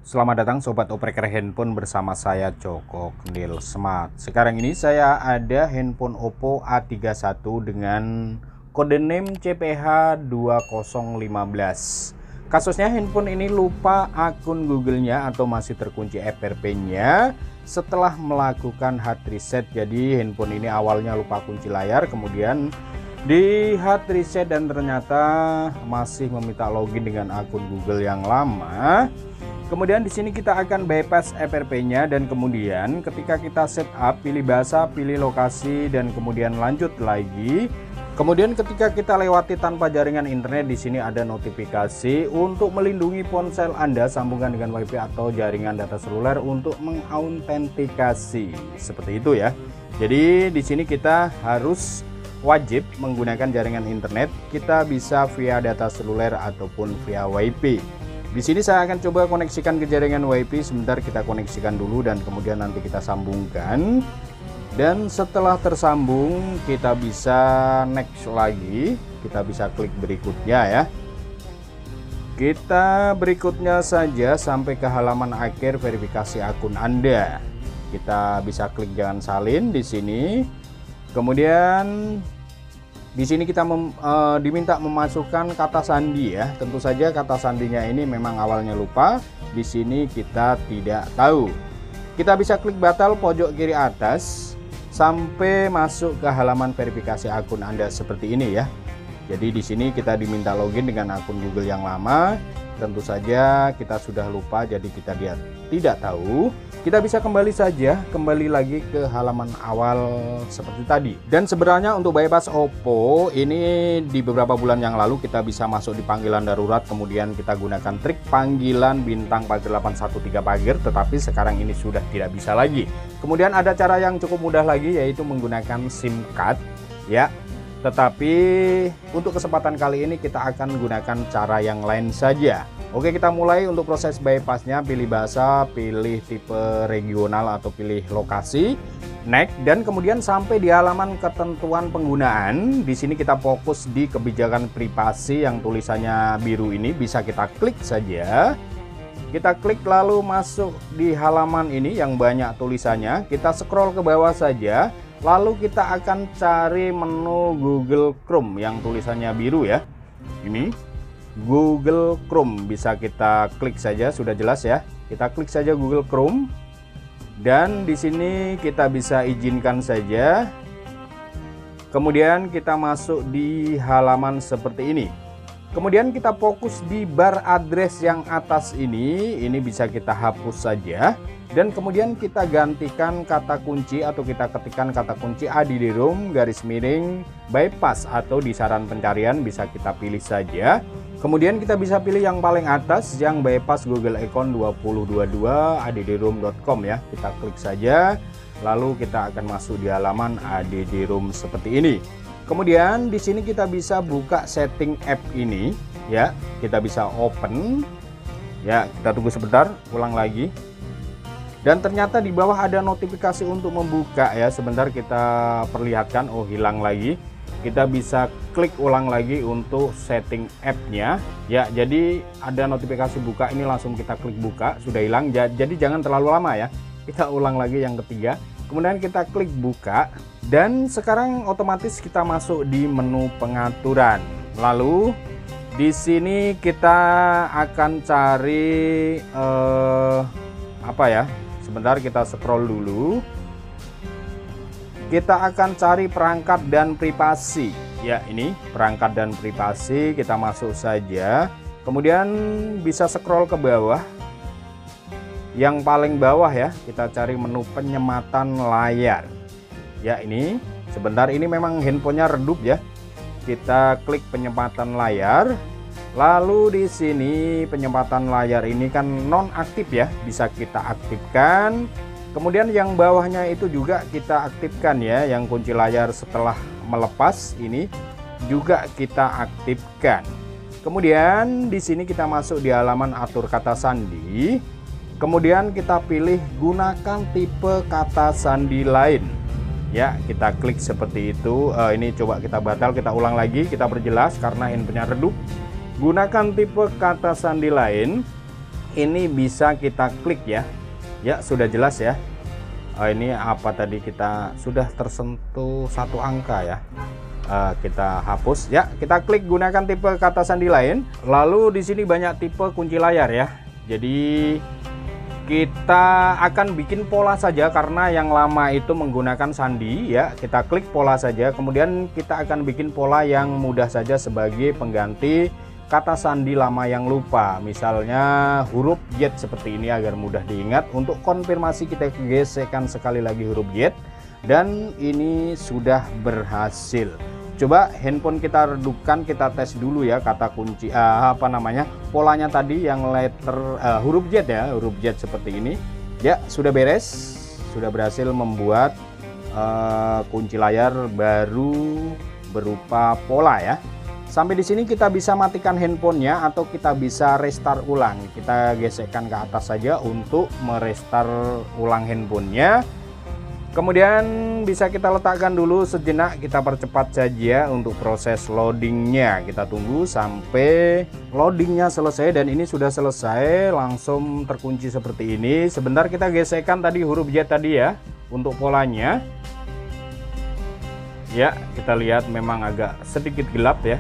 Selamat datang Sobat Opreker Handphone bersama saya Joko Kendil Smart. Sekarang ini saya ada handphone Oppo A31 dengan kode name CPH2015. Kasusnya handphone ini lupa akun Google-nya atau masih terkunci FRP-nya setelah melakukan hard reset. Jadi handphone ini awalnya lupa kunci layar, kemudian di hard reset dan ternyata masih meminta login dengan akun Google yang lama. Kemudian di sini kita akan bypass FRP-nya dan kemudian ketika kita setup, pilih bahasa, pilih lokasi dan kemudian lanjut lagi. Kemudian ketika kita lewati tanpa jaringan internet, di sini ada notifikasi untuk melindungi ponsel Anda, sambungkan dengan WiFi atau jaringan data seluler untuk mengautentikasi. Seperti itu ya. Jadi di sini kita harus wajib menggunakan jaringan internet. Kita bisa via data seluler ataupun via WiFi. Di sini saya akan coba koneksikan ke jaringan WiFi. Sebentar kita koneksikan dulu dan kemudian nanti kita sambungkan. Dan setelah tersambung kita bisa next lagi. Kita bisa klik berikutnya ya. Kita berikutnya saja sampai ke halaman akhir verifikasi akun Anda. Kita bisa klik jangan salin di sini. Kemudian di sini kita diminta memasukkan kata sandi ya. Tentu saja kata sandinya ini memang awalnya lupa. Di sini kita tidak tahu. Kita bisa klik batal pojok kiri atas sampai masuk ke halaman verifikasi akun Anda seperti ini ya. Jadi di sini kita diminta login dengan akun Google yang lama. Tentu saja kita sudah lupa, jadi kita tidak tahu. Kita bisa kembali lagi ke halaman awal seperti tadi. Dan sebenarnya untuk bypass Oppo ini di beberapa bulan yang lalu kita bisa masuk di panggilan darurat, kemudian kita gunakan trik panggilan bintang pagar 813 pagar, tetapi sekarang ini sudah tidak bisa lagi. Kemudian ada cara yang cukup mudah lagi, yaitu menggunakan SIM card ya. Tetapi untuk kesempatan kali ini kita akan gunakan cara yang lain saja. Oke, kita mulai untuk proses bypassnya. Pilih bahasa, pilih tipe regional atau pilih lokasi, next, dan kemudian sampai di halaman ketentuan penggunaan. Di sini kita fokus di kebijakan privasi yang tulisannya biru ini, bisa kita klik saja. Kita klik lalu masuk di halaman ini yang banyak tulisannya. Kita scroll ke bawah saja. Lalu kita akan cari menu Google Chrome yang tulisannya biru ya. Ini Google Chrome, bisa kita klik saja, sudah jelas ya. Kita klik saja Google Chrome. Dan di sini kita bisa izinkan saja. Kemudian kita masuk di halaman seperti ini. Kemudian kita fokus di bar address yang atas ini bisa kita hapus saja. Dan kemudian kita gantikan kata kunci atau kita ketikkan kata kunci ADD-ROM bypass atau di saran pencarian bisa kita pilih saja. Kemudian kita bisa pilih yang paling atas yang bypass Google Account 2022 add-rom.com ya. Kita klik saja. Lalu kita akan masuk di halaman ADD-ROM seperti ini. Kemudian di sini kita bisa buka setting app ini ya. Kita bisa open. Ya, kita tunggu sebentar, ulang lagi. Dan ternyata di bawah ada notifikasi untuk membuka ya. Sebentar kita perlihatkan. Oh, hilang lagi. Kita bisa klik ulang lagi untuk setting app-nya ya. Jadi ada notifikasi buka, ini langsung kita klik buka, sudah hilang. Jadi jangan terlalu lama ya. Kita ulang lagi yang ketiga. Kemudian kita klik buka dan sekarang otomatis kita masuk di menu pengaturan. Lalu di sini kita akan cari apa ya? Sebentar kita scroll dulu. Kita akan cari perangkat dan privasi. Ya, ini perangkat dan privasi, kita masuk saja. Kemudian bisa scroll ke bawah. Yang paling bawah ya, kita cari menu penyematan layar. Ya, ini sebentar, ini memang handphonenya redup ya. Kita klik penyematan layar. Lalu di sini penyematan layar ini kan nonaktif ya, bisa kita aktifkan. Kemudian yang bawahnya itu juga kita aktifkan ya, yang kunci layar setelah melepas ini juga kita aktifkan. Kemudian di sini kita masuk di halaman atur kata sandi. Kemudian kita pilih gunakan tipe kata sandi lain. Ya, kita klik seperti itu. Ini coba kita batal, kita ulang lagi, kita perjelas karena handphonenya redup. Gunakan tipe kata sandi lain. ini bisa kita klik ya. Ya, sudah jelas ya. Ini apa tadi, kita sudah tersentuh satu angka ya. Kita hapus ya. Kita klik gunakan tipe kata sandi lain. Lalu di sini banyak tipe kunci layar ya. Jadi kita akan bikin pola saja karena yang lama itu menggunakan sandi ya. Kita klik pola saja, kemudian kita akan bikin pola yang mudah saja sebagai pengganti kata sandi lama yang lupa. Misalnya huruf Z seperti ini agar mudah diingat. Untuk konfirmasi kita gesekkan sekali lagi huruf Z, dan ini sudah berhasil. Coba handphone kita redupkan, kita tes dulu ya kata kunci polanya tadi yang letter huruf Z ya, huruf Z seperti ini. Ya, sudah beres, sudah berhasil membuat kunci layar baru berupa pola ya. Sampai di sini kita bisa matikan handphonenya atau kita bisa restart ulang. Kita gesekkan ke atas saja untuk merestart ulang handphonenya. Kemudian bisa kita letakkan dulu sejenak, kita percepat saja untuk proses loadingnya. Kita tunggu sampai loadingnya selesai, dan ini sudah selesai, langsung terkunci seperti ini. Sebentar kita gesekkan tadi huruf Z tadi ya untuk polanya. Ya, kita lihat memang agak sedikit gelap ya.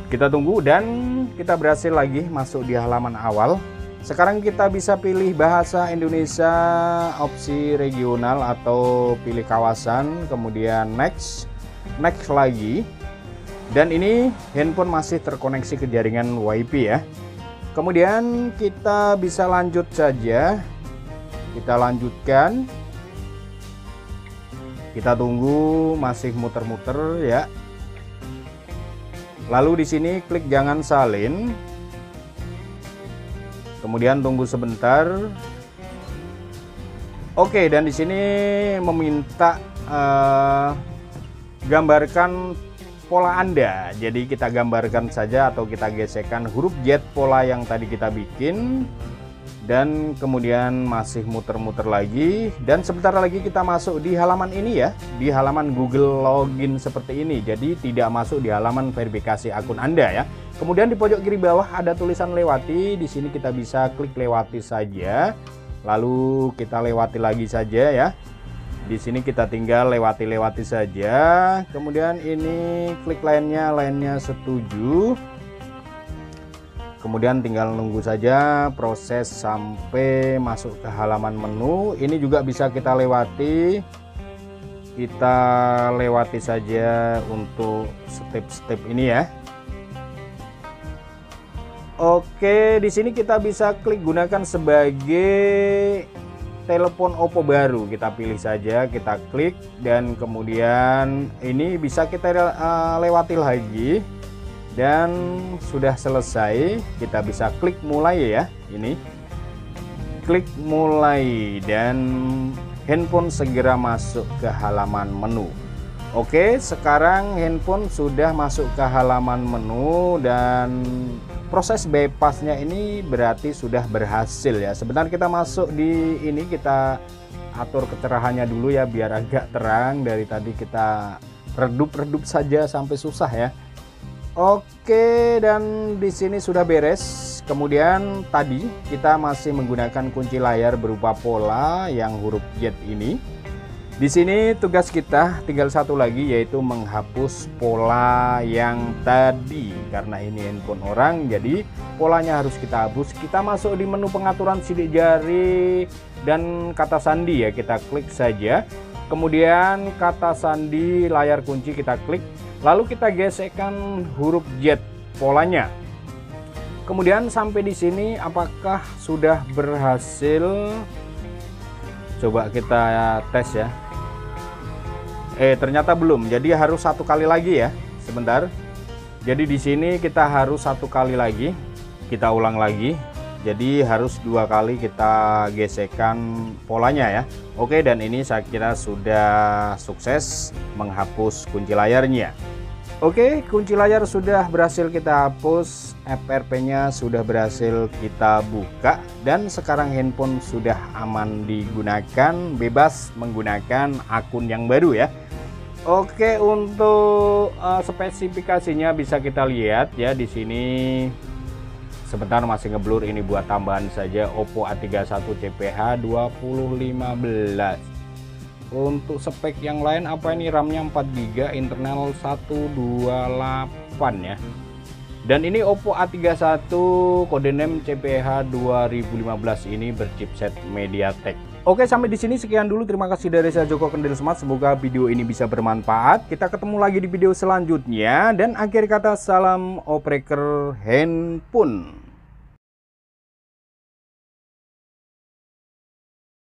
Kita tunggu dan kita berhasil lagi masuk di halaman awal. Sekarang kita bisa pilih bahasa Indonesia, opsi regional atau pilih kawasan, kemudian next lagi. Dan ini handphone masih terkoneksi ke jaringan WiFi ya. Kemudian kita bisa lanjut saja. Kita lanjutkan. Kita tunggu masih muter-muter ya. Lalu di sini klik jangan salin. Kemudian tunggu sebentar. Oke, dan di sini meminta gambarkan pola Anda. Jadi kita gambarkan saja atau kita gesekkan huruf Z pola yang tadi kita bikin. Dan kemudian masih muter-muter lagi, dan sebentar lagi kita masuk di halaman ini ya, di halaman Google Login seperti ini. Jadi tidak masuk di halaman verifikasi akun Anda ya. Kemudian di pojok kiri bawah ada tulisan lewati. Di sini kita bisa klik lewati saja. Lalu kita lewati lagi saja ya. Di sini kita tinggal lewati saja. Kemudian ini klik lainnya setuju. Kemudian tinggal nunggu saja proses sampai masuk ke halaman menu. Ini juga bisa kita lewati. Kita lewati saja untuk step-step ini ya. Oke, di sini kita bisa klik gunakan sebagai telepon Oppo baru. Kita pilih saja, kita klik, dan kemudian ini bisa kita lewati lagi. Dan sudah selesai, kita bisa klik mulai ya. Ini klik mulai dan handphone segera masuk ke halaman menu. Oke, sekarang handphone sudah masuk ke halaman menu dan proses bypassnya ini berarti sudah berhasil ya. Sebentar kita masuk di ini, kita atur kecerahannya dulu ya biar agak terang. Dari tadi kita redup saja sampai susah ya. Oke, dan di sini sudah beres. Kemudian tadi kita masih menggunakan kunci layar berupa pola yang huruf Z ini. Di sini tugas kita tinggal satu lagi, yaitu menghapus pola yang tadi. Karena ini handphone orang, jadi polanya harus kita hapus. Kita masuk di menu pengaturan sidik jari dan kata sandi ya, kita klik saja. Kemudian kata sandi layar kunci kita klik. Lalu kita gesekkan huruf Z polanya. Kemudian sampai di sini apakah sudah berhasil? Coba kita tes ya. Ternyata belum. Jadi harus satu kali lagi ya. Sebentar. Jadi di sini kita harus satu kali lagi. Kita ulang lagi. Jadi harus dua kali kita gesekkan polanya ya. Oke, dan ini saya kira sudah sukses menghapus kunci layarnya. Oke, kunci layar sudah berhasil kita hapus, FRP-nya sudah berhasil kita buka, dan sekarang handphone sudah aman digunakan, bebas menggunakan akun yang baru ya. Oke, untuk spesifikasinya bisa kita lihat ya di sini. sebentar masih ngeblur, ini buat tambahan saja. Oppo A31 CPH 2015. Untuk spek yang lain apa ini, RAM-nya 4GB, internal 128 ya. Dan ini Oppo A31 codename CPH 2015, ini berchipset MediaTek. Oke, sampai di sini sekian dulu. Terima kasih dari saya Joko Kendil Smart. Semoga video ini bisa bermanfaat. Kita ketemu lagi di video selanjutnya. Dan akhir kata, salam opreker handphone.